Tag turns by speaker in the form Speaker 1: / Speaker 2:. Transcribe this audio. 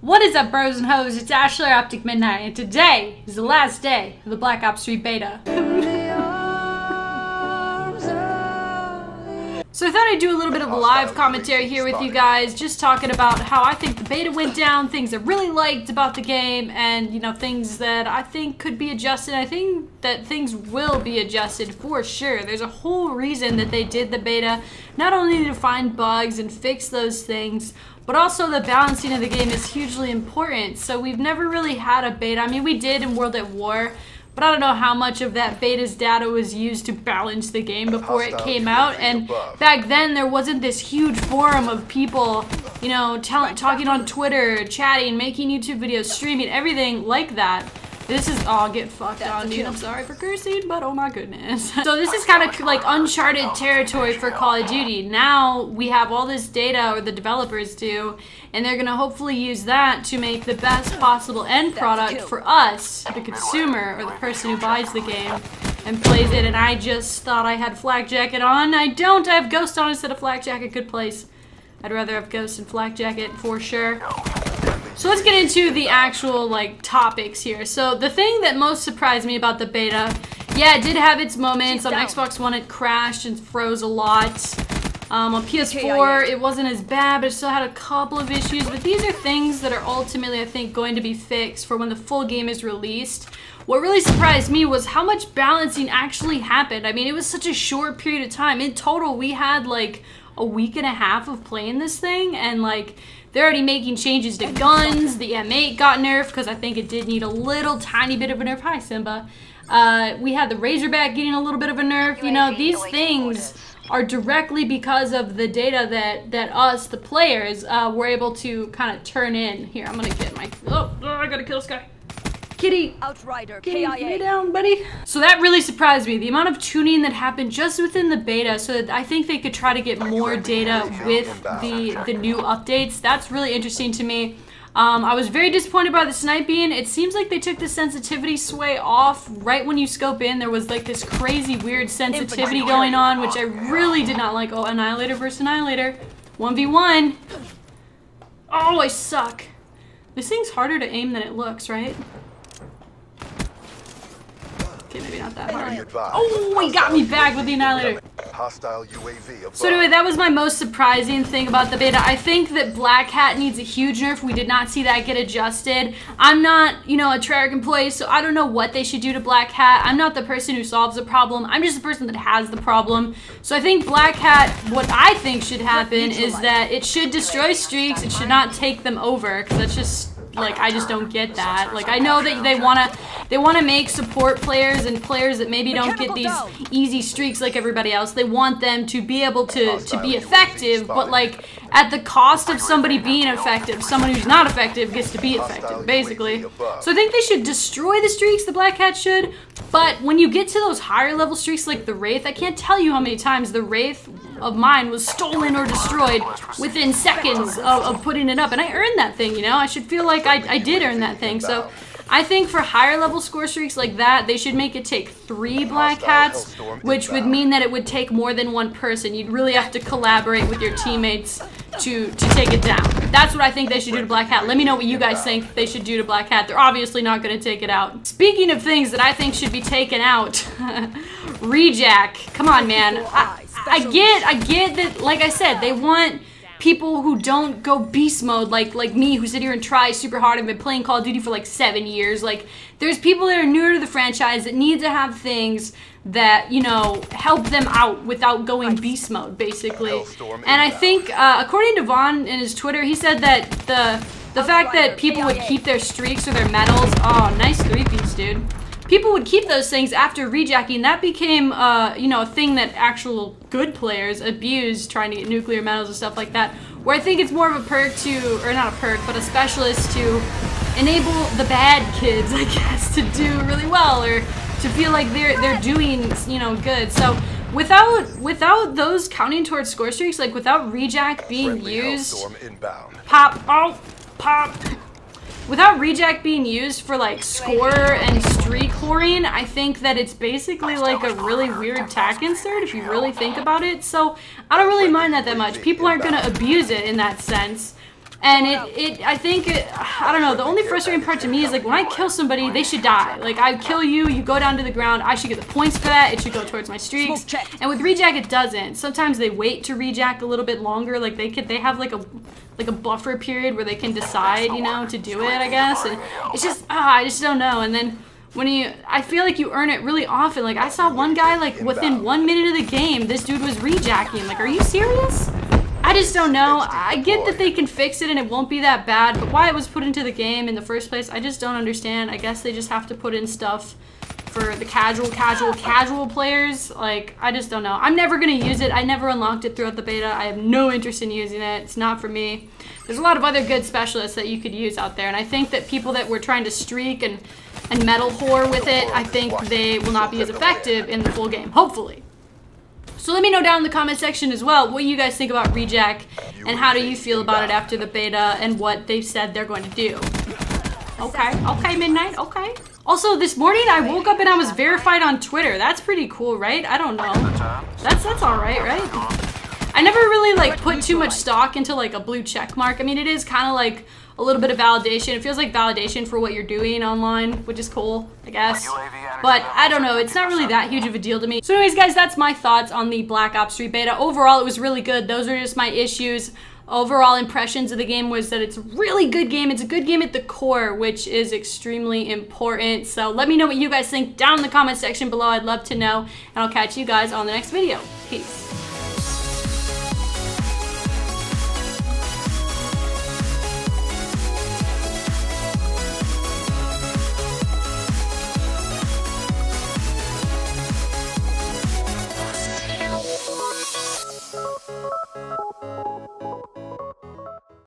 Speaker 1: What is up, bros and hoes? It's Ashley Optic Midnight, and today is the last day of the Black Ops 3 beta. So I thought I'd do a little bit of a live commentary here with you guys, just talking about how I think the beta went down, things I really liked about the game, and, you know, things that I think could be adjusted. I think that things will be adjusted for sure. There's a whole reason that they did the beta, not only to find bugs and fix those things, but also the balancing of the game is hugely important. So we've never really had a beta. I mean, we did in World at War, but I don't know how much of that beta's data was used to balance the game before it came out. And back then, there wasn't this huge forum of people, you know, talking on Twitter, chatting, making YouTube videos, streaming, everything like that. This is all get fucked on, dude. I'm sorry for cursing, but oh my goodness. So this is kind of like uncharted territory for Call of Duty. Now we have all this data, or the developers do, and they're gonna hopefully use that to make the best possible end product for us, the consumer, or the person who buys the game and plays it. And I just thought I had Flak Jacket on. I don't. I have Ghost on instead of Flak Jacket. Good place. I'd rather have Ghost and Flak Jacket for sure. So let's get into the actual, like, topics here. So the thing that most surprised me about the beta, yeah, it did have its moments. On Xbox One, it crashed and froze a lot. On PS4, it wasn't as bad, but it still had a couple of issues. But these are things that are ultimately, I think, going to be fixed for when the full game is released. What really surprised me was how much balancing actually happened. I mean, it was such a short period of time. In total, we had, like, a week and a half of playing this thing, and, like, they're already making changes to guns. The M8 got nerfed because I think it did need a little tiny bit of a nerf. Hi, Simba. We had the Razorback getting a little bit of a nerf. You know, these things are directly because of the data that us, the players, were able to kind of turn in. Here, I'm gonna get my... Oh, I gotta kill this guy. Kitty,
Speaker 2: Outrider,
Speaker 1: Kitty, lay down, buddy. So that really surprised me, the amount of tuning that happened just within the beta. So that I think they could try to get more data with the new updates. That's really interesting to me. I was very disappointed by the sniping. It seems like they took the sensitivity sway off right when you scope in. There was like this crazy weird sensitivity going on, which I really did not like. Oh, Annihilator versus Annihilator. 1v1. Oh, I suck. This thing's harder to aim than it looks, right? Okay, maybe not that hard. Oh, he got me back with the Annihilator. So anyway, that was my most surprising thing about the beta. I think that Black Hat needs a huge nerf. We did not see that get adjusted. I'm not, you know, a Treyarch employee, so I don't know what they should do to Black Hat. I'm not the person who solves the problem. I'm just the person that has the problem. So I think Black Hat, what I think should happen is that it should destroy streaks. It should not take them over, because that's just... like, I just don't get that. Like, I know that they wanna make support players and players that maybe don't get these easy streaks like everybody else. They want them to be able to be effective, but like at the cost of somebody being effective. Someone who's not effective gets to be effective, basically. So I think they should destroy the streaks, the Black Hat should. But when you get to those higher level streaks like the Wraith, I can't tell you how many times the Wraith of mine was stolen or destroyed within seconds of putting it up, and I earned that thing, you know? I should feel like I did earn that thing. So I think for higher level score streaks like that, they should make it take 3 Black Hats, which would mean that it would take more than one person. You'd really have to collaborate with your teammates to take it down. That's what I think they should do to Black Hat. Let me know what you guys think they should do to Black Hat. They're obviously not going to take it out. Speaking of things that I think should be taken out, Rejack. Come on, man. I get that, like I said, they want people who don't go beast mode like me, who sit here and try super hard. I've been playing Call of Duty for like 7 years. Like, there's people that are newer to the franchise that need to have things that, you know, help them out without going beast mode, basically. And I think, according to Vaughn in his Twitter, he said that the fact that people would keep their streaks or their medals, oh, nice 3-piece, dude. People would keep those things after rejacking. That became, you know, a thing that actual good players abused, trying to get nuclear medals and stuff like that. Where I think it's more of a perk to, or not a perk, but a specialist to enable the bad kids, I guess, to do really well, or to feel like they're doing, you know, good. So without those counting towards score streaks, like without rejack being used, without rejack being used for like score and streak whoring, I think that it's basically like a really weird tack insert if you really think about it. So I don't really mind that much. People aren't gonna abuse it in that sense. And I think, I don't know, the only frustrating part to me is like when I kill somebody, they should die. Like I kill you, you go down to the ground, I should get the points for that, it should go towards my streaks. And with rejack it doesn't. Sometimes they wait to rejack a little bit longer, like they have like a buffer period where they can decide, you know, to do it, I guess. And it's just, I just don't know. And then when I feel like you earn it really often. Like I saw one guy like within 1 minute of the game, this dude was rejacking. Like, are you serious? I just don't know. I get that they can fix it and it won't be that bad, but why it was put into the game in the first place, I just don't understand. I guess they just have to put in stuff for the casual players. Like, I just don't know. I'm never gonna use it. I never unlocked it throughout the beta. I have no interest in using it. It's not for me. There's a lot of other good specialists that you could use out there, and I think that people that were trying to streak and metal whore with it, I think they will not be as effective in the full game, hopefully. So let me know down in the comment section as well what you guys think about rejack and how do you feel about it after the beta and what they've said they're going to do. Okay, MiDNiTE, okay. Also, this morning I woke up and I was verified on Twitter. That's pretty cool, right? I don't know. That's all right, right? I never really like put too much stock into like a blue check mark. I mean, it is kind of like a little bit of validation. It feels like validation for what you're doing online, which is cool, I guess. But I don't know, it's not really that huge of a deal to me. So anyways, guys, that's my thoughts on the Black Ops 3 beta. Overall, it was really good. Those are just my issues. Overall impressions of the game was that it's a really good game. It's a good game at the core, which is extremely important. So let me know what you guys think down in the comment section below. I'd love to know, and I'll catch you guys on the next video. Peace.